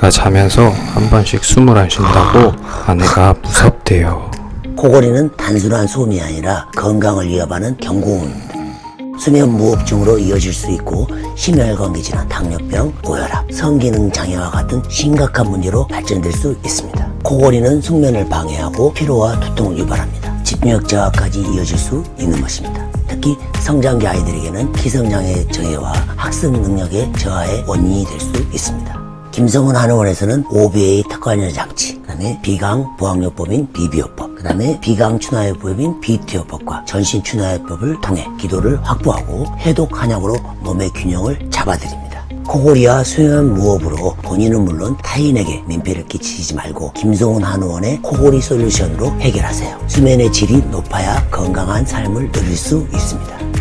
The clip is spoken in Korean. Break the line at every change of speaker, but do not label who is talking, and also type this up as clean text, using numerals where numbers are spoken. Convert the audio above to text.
제가 자면서 한 번씩 숨을 안 쉰다고 아내가 무섭대요.
코골이는 단순한 소음이 아니라 건강을 위협하는 경고음입니다. 수면 무호흡증으로 이어질 수 있고 심혈관계 질환, 당뇨병, 고혈압, 성기능 장애와 같은 심각한 문제로 발전될 수 있습니다. 코골이는 숙면을 방해하고 피로와 두통을 유발합니다. 집중력 저하까지 이어질 수 있는 것입니다. 특히 성장기 아이들에게는 기성장애 저해와 학습 능력의 저하의 원인이 될 수 있습니다. 김성훈 한의원에서는 OBA 특화연료 장치, 그 다음에 비강 부항요법인 비비요법, 그 다음에 비강 추나요법인 비티요법과 전신 추나요법을 통해 기도를 확보하고 해독 한약으로 몸의 균형을 잡아드립니다. 코골이와 수면 무호흡으로 본인은 물론 타인에게 민폐를 끼치지 말고 김성훈 한의원의 코골이 솔루션으로 해결하세요. 수면의 질이 높아야 건강한 삶을 누릴 수 있습니다.